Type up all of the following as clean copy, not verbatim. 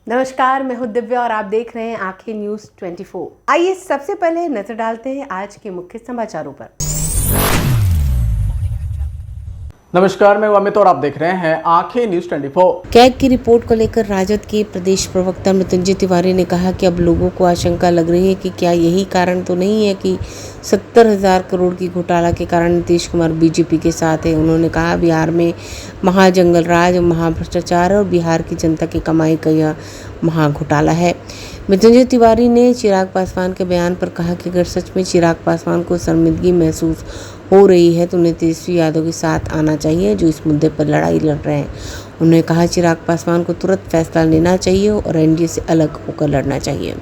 नमस्कार, मैं हूं दिव्या और आप देख रहे हैं आंखें न्यूज 24। आइए सबसे पहले नजर डालते हैं आज के मुख्य समाचारों पर। नमस्कार, मैं अमित और आप देख रहे हैं आंखें न्यूज 24। कैग की रिपोर्ट को लेकर राजद के प्रदेश प्रवक्ता मृत्युंजय तिवारी ने कहा कि अब लोगों को आशंका लग रही है कि क्या यही कारण तो नहीं है कि 70,000 करोड़ की घोटाला के कारण नीतीश कुमार बीजेपी के साथ है। उन्होंने कहा बिहार में महाजंगल राज, महाभ्रष्टाचार और बिहार की जनता की कमाई का यह महाघोटाला है। मृत्युंजय तिवारी ने चिराग पासवान के बयान पर कहा कि अगर सच में चिराग पासवान को शर्मिंदगी महसूस हो रही है तो उन्हें तेजस्वी यादव के साथ आना चाहिए जो इस मुद्दे पर लड़ाई लड़ रहे हैं। उन्होंने कहा चिराग पासवान को तुरंत फैसला लेना चाहिए और एनडीए से अलग होकर लड़ना चाहिए।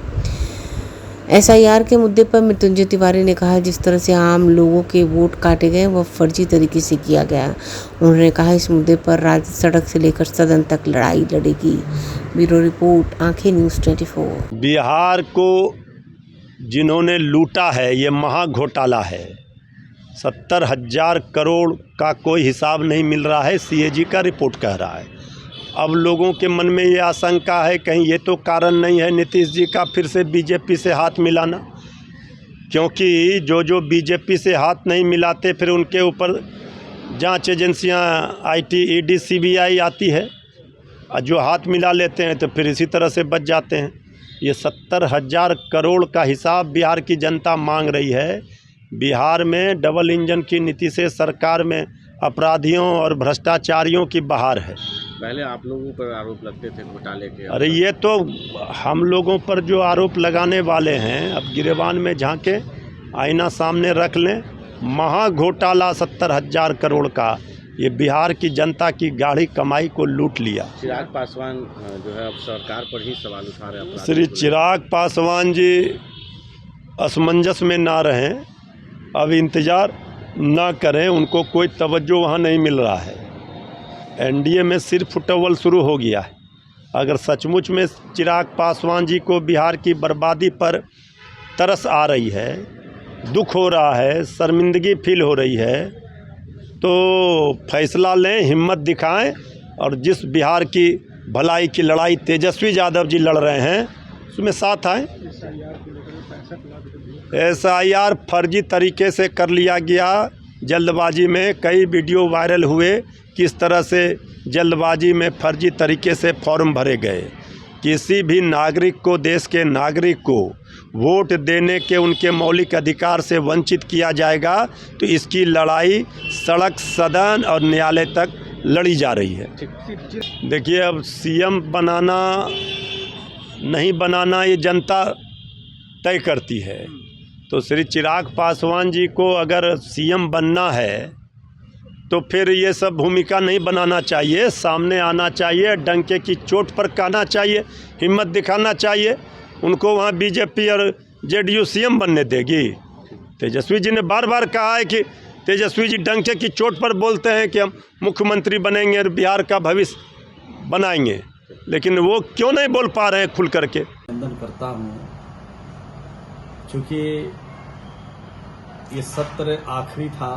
एसआईआर के मुद्दे पर मृत्युंजय तिवारी ने कहा जिस तरह से आम लोगों के वोट काटे गए वह फर्जी तरीके से किया गया। उन्होंने कहा इस मुद्दे पर राज्य सड़क से लेकर सदन तक लड़ाई लड़ेगी। ब्यूरो रिपोर्ट, आंखें न्यूज 24। बिहार को जिन्होंने लूटा है ये महाघोटाला है। 70,000 करोड़ का कोई हिसाब नहीं मिल रहा है, सीएजी का रिपोर्ट कह रहा है। अब लोगों के मन में ये आशंका है कहीं ये तो कारण नहीं है नीतीश जी का फिर से बीजेपी से हाथ मिलाना, क्योंकि जो बीजेपी से हाथ नहीं मिलाते फिर उनके ऊपर जांच एजेंसियां आईटी, ईडी, सीबीआई आती है और जो हाथ मिला लेते हैं तो फिर इसी तरह से बच जाते हैं। ये 70,000 करोड़ का हिसाब बिहार की जनता मांग रही है। बिहार में डबल इंजन की नीति से सरकार में अपराधियों और भ्रष्टाचारियों की बहार है। पहले आप लोगों पर आरोप लगते थे घोटाले के। अरे ये तो हम लोगों पर जो आरोप लगाने वाले हैं अब गिरेबान में झांके, आईना सामने रख लें। महाघोटाला 70,000 करोड़ का ये बिहार की जनता की गाढ़ी कमाई को लूट लिया। चिराग पासवान जो है अब सरकार पर ही सवाल उठा रहे हैं। श्री चिराग पासवान जी असमंजस में ना रहें, अब इंतज़ार ना करें, उनको कोई तवज्जो वहाँ नहीं मिल रहा है। एनडीए में सिर्फ फुटबॉल शुरू हो गया है। अगर सचमुच में चिराग पासवान जी को बिहार की बर्बादी पर तरस आ रही है, दुख हो रहा है, शर्मिंदगी फील हो रही है, तो फैसला लें, हिम्मत दिखाएं और जिस बिहार की भलाई की लड़ाई तेजस्वी यादव जी लड़ रहे हैं उसमें साथ आएं। एसआईआर फर्जी तरीके से कर लिया गया, जल्दबाजी में कई वीडियो वायरल हुए किस तरह से जल्दबाजी में फर्जी तरीके से फॉर्म भरे गए। किसी भी नागरिक को, देश के नागरिक को वोट देने के उनके मौलिक अधिकार से वंचित किया जाएगा तो इसकी लड़ाई सड़क, सदन और न्यायालय तक लड़ी जा रही है। देखिए अब सीएम बनाना नहीं बनाना ये जनता तय करती है। तो श्री चिराग पासवान जी को अगर सीएम बनना है तो फिर ये सब भूमिका नहीं बनाना चाहिए, सामने आना चाहिए, डंके की चोट पर कहना चाहिए, हिम्मत दिखाना चाहिए। उनको वहाँ बीजेपी और जेडीयू सीएम बनने देगी? तेजस्वी जी ने बार बार कहा है कि तेजस्वी जी डंके की चोट पर बोलते हैं कि हम मुख्यमंत्री बनेंगे और बिहार का भविष्य बनाएंगे, लेकिन वो क्यों नहीं बोल पा रहे हैं खुल करके? अभिनंदन करता हूँ क्योंकि ये सत्र आखिरी था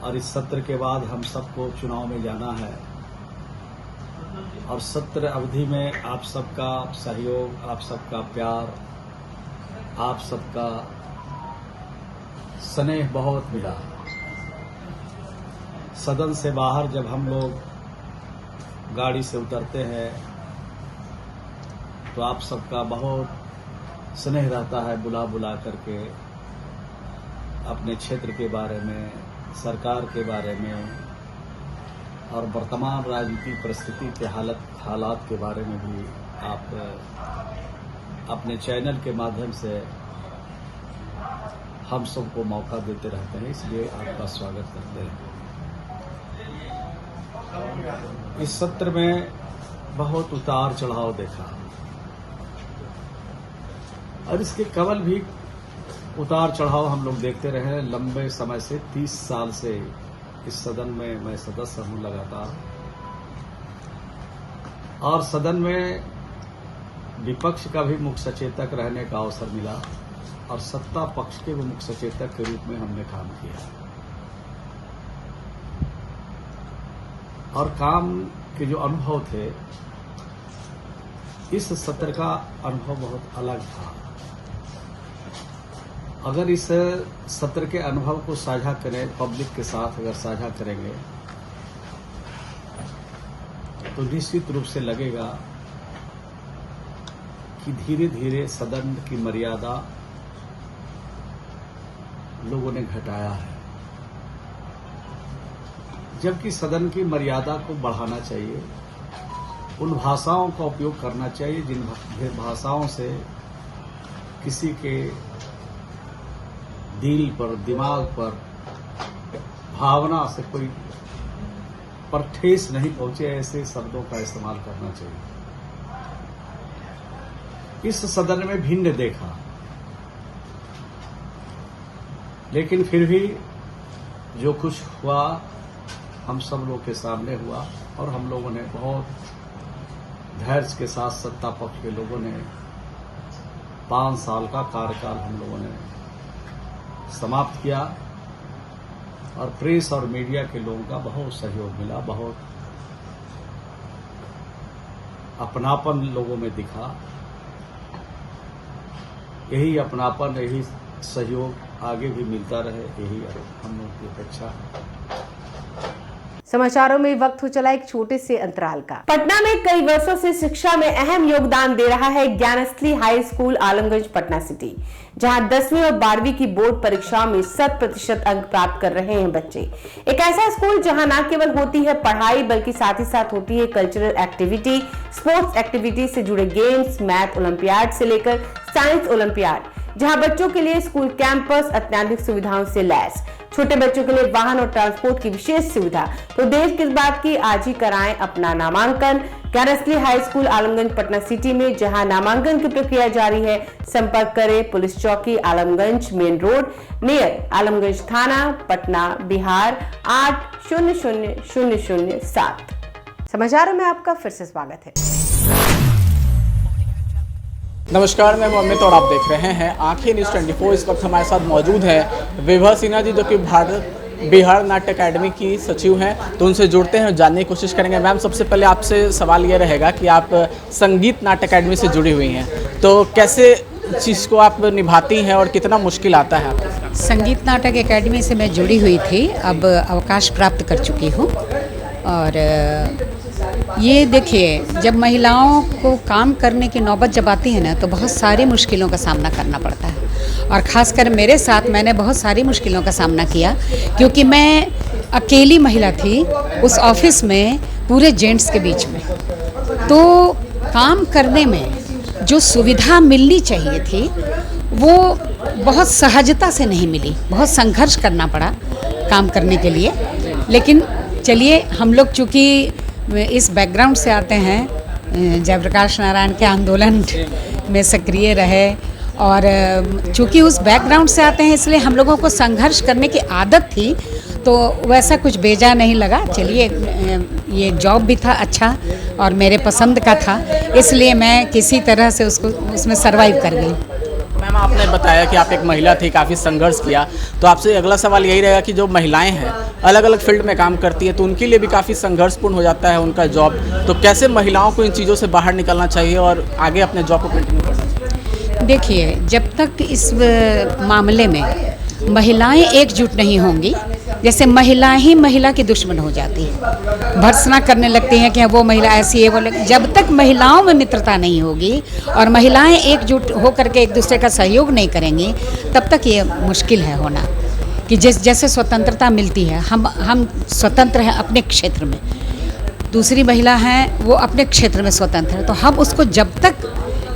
और इस सत्र के बाद हम सबको चुनाव में जाना है और सत्र अवधि में आप सबका सहयोग, आप सबका प्यार, आप सबका स्नेह बहुत मिला। सदन से बाहर जब हम लोग गाड़ी से उतरते हैं तो आप सबका बहुत स्नेह रहता है, बुला बुला करके अपने क्षेत्र के बारे में, सरकार के बारे में और वर्तमान राजनीतिक परिस्थिति के हालात के बारे में भी आप अपने चैनल के माध्यम से हम सबको मौका देते रहते हैं, इसलिए आपका स्वागत करते हैं। इस सत्र में बहुत उतार चढ़ाव देखा और इसके केवल भी उतार चढ़ाव हम लोग देखते रहे हैं लंबे समय से। 30 साल से इस सदन में मैं सदस्य हूं लगातार और सदन में विपक्ष का भी मुख्य सचेतक रहने का अवसर मिला और सत्ता पक्ष के भी मुख्य सचेतक के रूप में हमने काम किया और काम के जो अनुभव थे इस सत्र का अनुभव बहुत अलग था। अगर इस सत्र के अनुभव को साझा करें, पब्लिक के साथ अगर साझा करेंगे तो निश्चित रूप से लगेगा कि धीरे धीरे सदन की मर्यादा लोगों ने घटाया है, जबकि सदन की मर्यादा को बढ़ाना चाहिए। उन भाषाओं का उपयोग करना चाहिए जिन भाषाओं से किसी के दिल पर, दिमाग पर, भावना से कोई पर ठेस नहीं पहुंचे, ऐसे शब्दों का इस्तेमाल करना चाहिए। इस सदन में भिन्न देखा, लेकिन फिर भी जो कुछ हुआ हम सब लोग के सामने हुआ और हम लोगों ने बहुत धैर्य के साथ, सत्ता पक्ष के लोगों ने 5 साल का कार्यकाल हम लोगों ने समाप्त किया और प्रेस और मीडिया के लोगों का बहुत सहयोग मिला, बहुत अपनापन लोगों में दिखा। यही अपनापन, यही सहयोग आगे भी मिलता रहे, यही हम लोगों की अपेक्षा है। समाचारों में वक्त हो चला एक छोटे से अंतराल का। पटना में कई वर्षों से शिक्षा में अहम योगदान दे रहा है Gyansthali high school Alamganj Patna city, जहां 10वीं और 12वीं की बोर्ड परीक्षाओं में 100% अंक प्राप्त कर रहे हैं बच्चे। एक ऐसा स्कूल जहां न केवल होती है पढ़ाई बल्कि साथ ही साथ होती है कल्चरल एक्टिविटी, स्पोर्ट्स एक्टिविटी से जुड़े गेम्स, मैथ ओलंपियाड से लेकर साइंस ओलंपियाड, जहां बच्चों के लिए स्कूल कैंपस अत्याधुनिक सुविधाओं से लैस, छोटे बच्चों के लिए वाहन और ट्रांसपोर्ट की विशेष सुविधा। तो देर किस बात की, आज ही कराएं अपना नामांकन Gyansthali high school Alamganj Patna city में, जहां नामांकन की प्रक्रिया जारी है। संपर्क करें पुलिस चौकी Alamganj main road near Alamganj थाना पटना बिहार 800007। समाचारों में आपका फिर से स्वागत है। नमस्कार, मैं अमित और आप देख रहे हैं आंखें न्यूज़ 24। इस वक्त हमारे साथ मौजूद हैं विभा सिन्हा जी, जो कि बिहार नाट्य अकेडमी की सचिव हैं। तो उनसे जुड़ते हैं, जानने की कोशिश करेंगे। मैम, सबसे पहले आपसे सवाल ये रहेगा कि आप संगीत नाट्य अकेडमी से जुड़ी हुई हैं, तो कैसे चीज़ को आप निभाती हैं और कितना मुश्किल आता है आपको? संगीत नाटक अकेडमी से मैं जुड़ी हुई थी, अब अवकाश प्राप्त कर चुकी हूँ। और ये देखिए, जब महिलाओं को काम करने की नौबत जब आती है ना, तो बहुत सारी मुश्किलों का सामना करना पड़ता है। और ख़ासकर मेरे साथ मैंने बहुत सारी मुश्किलों का सामना किया, क्योंकि मैं अकेली महिला थी उस ऑफिस में पूरे जेंट्स के बीच में। तो काम करने में जो सुविधा मिलनी चाहिए थी वो बहुत सहजता से नहीं मिली, बहुत संघर्ष करना पड़ा काम करने के लिए। लेकिन चलिए, हम लोग चूँकि इस बैकग्राउंड से आते हैं, जयप्रकाश नारायण के आंदोलन में सक्रिय रहे, और चूँकि उस बैकग्राउंड से आते हैं इसलिए हम लोगों को संघर्ष करने की आदत थी, तो वैसा कुछ बेजा नहीं लगा। चलिए, ये जॉब भी था अच्छा और मेरे पसंद का था, इसलिए मैं किसी तरह से उसमें सरवाइव कर गई। मैम, आपने बताया कि आप एक महिला थी, काफ़ी संघर्ष किया, तो आपसे अगला सवाल यही रहेगा कि जो महिलाएं हैं अलग अलग फील्ड में काम करती हैं, तो उनके लिए भी काफ़ी संघर्षपूर्ण हो जाता है उनका जॉब। तो कैसे महिलाओं को इन चीज़ों से बाहर निकलना चाहिए और आगे अपने जॉब को कंटिन्यू करना चाहिए? देखिए, जब तक इस मामले में महिलाएं एकजुट नहीं होंगी, जैसे महिला ही महिला की दुश्मन हो जाती है, भर्त्सना करने लगती हैं कि वो महिला ऐसी है, वो जब तक महिलाओं में मित्रता नहीं होगी और महिलाएं एकजुट होकर के एक दूसरे का सहयोग नहीं करेंगी, तब तक ये मुश्किल है होना। कि जैसे स्वतंत्रता मिलती है, हम स्वतंत्र हैं अपने क्षेत्र में, दूसरी महिला हैं वो अपने क्षेत्र में स्वतंत्र है, तो हम उसको जब तक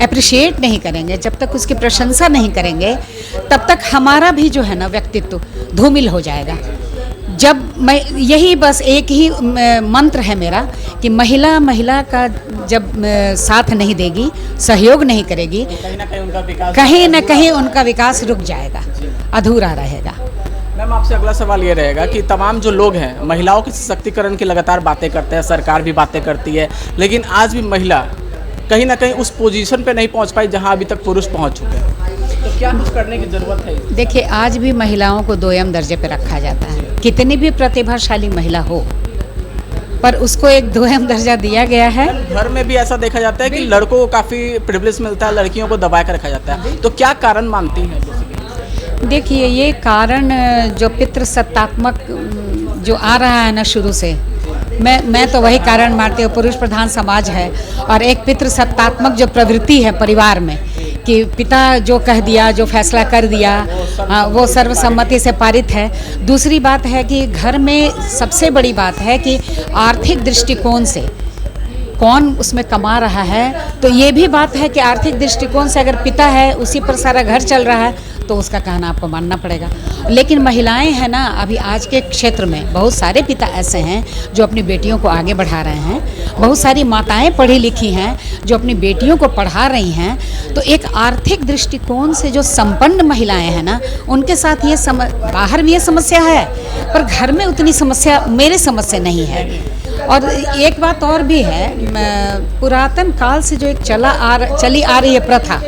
अप्रिशिएट नहीं करेंगे, जब तक उसकी प्रशंसा नहीं करेंगे, तब तक हमारा भी जो है ना व्यक्तित्व धूमिल हो जाएगा। जब मैं यही बस एक ही मंत्र है मेरा कि महिला का जब साथ नहीं देगी, सहयोग नहीं करेगी, कहीं ना कहीं उनका विकास रुक जाएगा, अधूरा रहेगा। मैम, आपसे अगला सवाल ये रहेगा कि तमाम जो लोग हैं महिलाओं के सशक्तिकरण की लगातार बातें करते हैं, सरकार भी बातें करती है, लेकिन आज भी महिला कहीं ना कहीं उस पोजीशन पे नहीं पहुंच पाई जहां अभी तक पुरुष पहुंच चुके हैं। तो क्या कुछ करने की ज़रूरत है? देखिए, आज भी महिलाओं को दोयम दर्जे पे रखा जाता है। कितनी भी प्रतिभाशाली महिला हो, पर उसको एक दोहम दर्जा दिया गया है। घर में भी ऐसा देखा जाता है कि लड़कों को काफ़ी प्रिविलेज मिलता है, लड़कियों को दबा कर रखा जाता है, तो क्या कारण मानती हैं? देखिए, ये कारण जो पितृसत्तात्मक जो आ रहा है ना शुरू से, मैं तो वही कारण मानती हूँ। पुरुष प्रधान समाज है और एक पितृसत्तात्मक जो प्रवृत्ति है परिवार में कि पिता जो कह दिया, जो फैसला कर दिया, वो सर्वसम्मति से पारित है। दूसरी बात है कि घर में सबसे बड़ी बात है कि आर्थिक दृष्टिकोण से कौन उसमें कमा रहा है, तो ये भी बात है कि आर्थिक दृष्टिकोण से अगर पिता है उसी पर सारा घर चल रहा है तो उसका कहना आपको मानना पड़ेगा। लेकिन महिलाएं हैं ना, अभी आज के क्षेत्र में बहुत सारे पिता ऐसे हैं जो अपनी बेटियों को आगे बढ़ा रहे हैं, बहुत सारी माताएं पढ़ी लिखी हैं जो अपनी बेटियों को पढ़ा रही हैं। तो एक आर्थिक दृष्टिकोण से जो संपन्न महिलाएं हैं ना, उनके साथ ये बाहर भी ये समस्या है, पर घर में उतनी समस्या मेरे समझ से नहीं है। और एक बात और भी है, पुरातन काल से जो एक चली आ रही है प्रथा,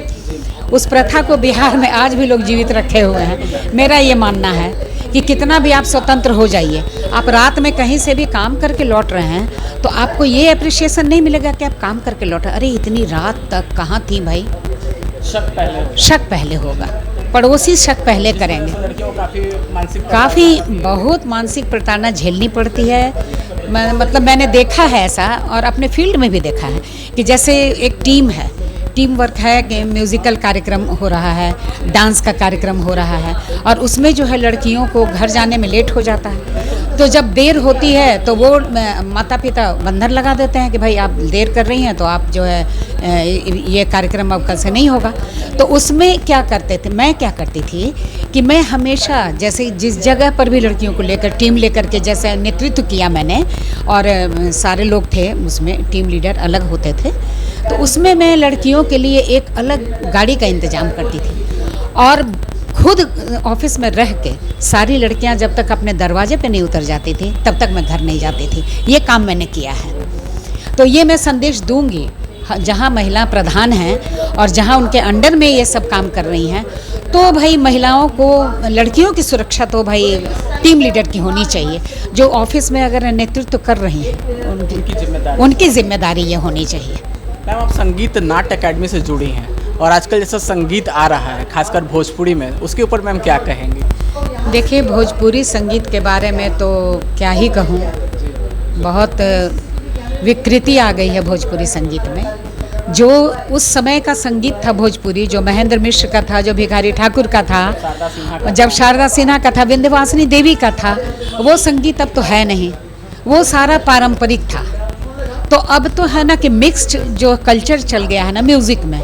उस प्रथा को बिहार में आज भी लोग जीवित रखे हुए हैं। मेरा ये मानना है कि कितना भी आप स्वतंत्र हो जाइए, आप रात में कहीं से भी काम करके लौट रहे हैं तो आपको ये अप्रिशिएशन नहीं मिलेगा कि आप काम करके लौट रहे, अरे इतनी रात तक कहाँ थी भाई। शक पहले होगा, पड़ोसी शक पहले करेंगे। काफ़ी बहुत मानसिक प्रताड़ना झेलनी पड़ती है। मतलब मैंने देखा है ऐसा, और अपने फील्ड में भी देखा है कि जैसे एक टीम वर्क है कि म्यूज़िकल कार्यक्रम हो रहा है, डांस का कार्यक्रम हो रहा है, और उसमें जो है लड़कियों को घर जाने में लेट हो जाता है। तो जब देर होती है तो वो माता पिता बंधन लगा देते हैं कि भाई आप देर कर रही हैं तो आप जो है ये कार्यक्रम अब कल से नहीं होगा। तो उसमें क्या करते थे, मैं क्या करती थी कि मैं हमेशा जैसे जिस जगह पर भी लड़कियों को लेकर टीम लेकर के जैसे नेतृत्व किया मैंने, और सारे लोग थे उसमें, टीम लीडर अलग होते थे, तो उसमें मैं लड़कियों के लिए एक अलग गाड़ी का इंतज़ाम करती थी। और खुद ऑफिस में रह के सारी लड़कियां जब तक अपने दरवाजे पे नहीं उतर जाती थी तब तक मैं घर नहीं जाती थी। ये काम मैंने किया है। तो ये मैं संदेश दूंगी जहां महिला प्रधान हैं और जहां उनके अंडर में ये सब काम कर रही हैं, तो भाई महिलाओं को, लड़कियों की सुरक्षा तो भाई टीम लीडर की होनी चाहिए। जो ऑफिस में अगर नेतृत्व कर रही हैं उनकी जिम्मेदारी ये होनी चाहिए। मैम, आप संगीत नाट्य अकेडमी से जुड़ी हैं और आजकल जैसा संगीत आ रहा है खासकर भोजपुरी में, उसके ऊपर मैम क्या कहेंगी? देखिए, भोजपुरी संगीत के बारे में तो क्या ही कहूँ, बहुत विकृति आ गई है भोजपुरी संगीत में। जो उस समय का संगीत था भोजपुरी, जो महेंद्र मिश्र का था, जो भिखारी ठाकुर का था, जब शारदा सिन्हा का था, विंध्यवासिनी देवी का था, वो संगीत अब तो है नहीं। वो सारा पारंपरिक था। तो अब तो है ना कि मिक्स्ड जो कल्चर चल गया है ना म्यूज़िक में,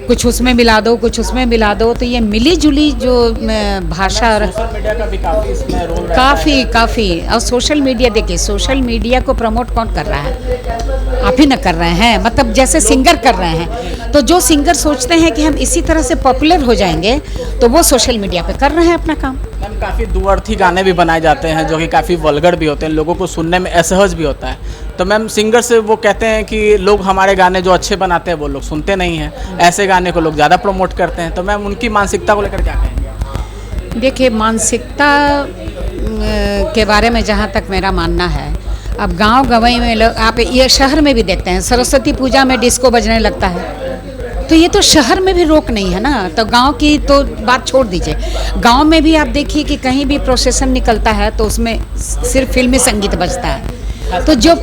कुछ उसमें मिला दो, कुछ उसमें मिला दो, तो ये मिली जुली जो भाषा, सोशल मीडिया का भी काफ़ी इसमें रोल रहता है। काफ़ी। और सोशल मीडिया, देखिए सोशल मीडिया को प्रमोट कौन कर रहा है? आप ही न कर रहे हैं, मतलब जैसे सिंगर कर रहे हैं। तो जो सिंगर सोचते हैं कि हम इसी तरह से पॉपुलर हो जाएंगे तो वो सोशल मीडिया पे कर रहे हैं अपना काम। मैम, काफ़ी दुअर्थी गाने भी बनाए जाते हैं जो कि काफ़ी वल्गर भी होते हैं, लोगों को सुनने में असहज भी होता है। तो मैम, सिंगर से वो कहते हैं कि लोग हमारे गाने जो अच्छे बनाते हैं वो लोग सुनते नहीं हैं, ऐसे गाने को लोग ज़्यादा प्रमोट करते हैं। तो मैम, उनकी मानसिकता को लेकर क्या कहेंगे? देखिए, मानसिकता के बारे में जहाँ तक मेरा मानना है, अब गांव गंवई में लोग, आप ये शहर में भी देखते हैं, सरस्वती पूजा में डिस्को बजने लगता है, तो ये तो शहर में भी रोक नहीं है ना। तो गांव की तो बात छोड़ दीजिए, गांव में भी आप देखिए कि कहीं भी प्रोसेशन निकलता है तो उसमें सिर्फ फिल्मी संगीत बजता है। तो जो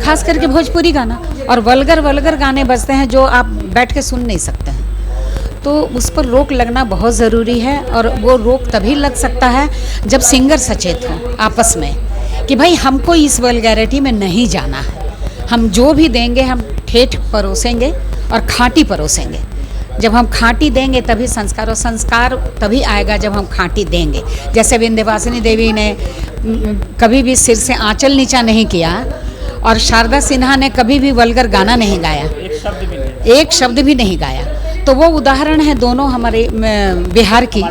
खास करके भोजपुरी गाना और वल्गर गाने बजते हैं जो आप बैठ के सुन नहीं सकते हैं, तो उस पर रोक लगना बहुत ज़रूरी है। और वो रोक तभी लग सकता है जब सिंगर सचेत हों आपस में कि भाई हमको इस वल्गैरिटी में नहीं जाना है, हम जो भी देंगे हम ठेठ परोसेंगे और खाँटी परोसेंगे। जब हम खाँटी देंगे तभी संस्कार, और संस्कार तभी आएगा जब हम खाँटी देंगे। जैसे विंध्यवासिनी देवी ने कभी भी सिर से आंचल नीचा नहीं किया, और शारदा सिन्हा ने कभी भी वल्गर गाना नहीं गाया, एक शब्द भी नहीं गाया। तो वो उदाहरण है, दोनों हमारे बिहार की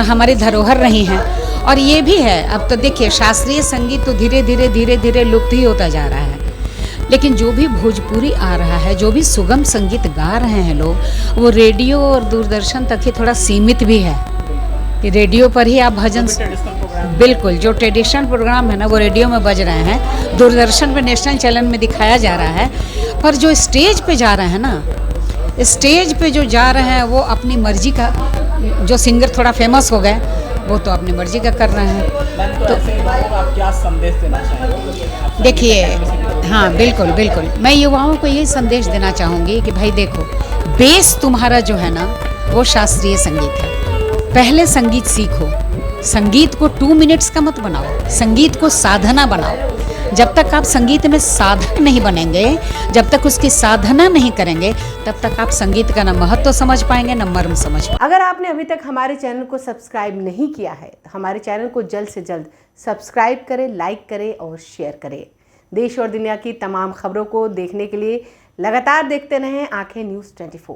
हमारी धरोहर रही हैं। और ये भी है, अब तो देखिए शास्त्रीय संगीत तो धीरे धीरे लुप्त ही होता जा रहा है, लेकिन जो भी भोजपुरी आ रहा है, जो भी सुगम संगीत गा रहे हैं लोग, वो रेडियो और दूरदर्शन तक ही थोड़ा सीमित भी है कि रेडियो पर ही आप भजन बिल्कुल, जो ट्रेडिशनल प्रोग्राम है ना वो रेडियो में बज रहे हैं, दूरदर्शन पे नेशनल चैनल में दिखाया जा रहा है, पर जो स्टेज पे जा रहे हैं ना, स्टेज पे जो जा रहे हैं वो अपनी मर्जी का, जो सिंगर थोड़ा फेमस हो गए वो तो अपनी मर्जी का कर रहे हैं। तो ऐसे युवाओं को आप क्या संदेश देना चाहेंगे? देखिए, हाँ बिल्कुल बिल्कुल, मैं युवाओं को यही संदेश देना चाहूँगी कि भाई देखो, बेस तुम्हारा जो है ना वो शास्त्रीय संगीत है। पहले संगीत सीखो, संगीत को 2 मिनट्स का मत बनाओ, संगीत को साधना बनाओ। जब तक आप संगीत में साधक नहीं बनेंगे, जब तक उसकी साधना नहीं करेंगे, तब तक आप संगीत का न महत्व समझ पाएंगे न मर्म समझ पाएंगे। अगर आपने अभी तक हमारे चैनल को सब्सक्राइब नहीं किया है तो हमारे चैनल को जल्द से जल्द सब्सक्राइब करें, लाइक करें और शेयर करें। देश और दुनिया की तमाम खबरों को देखने के लिए लगातार देखते रहें आंखें न्यूज़ 24।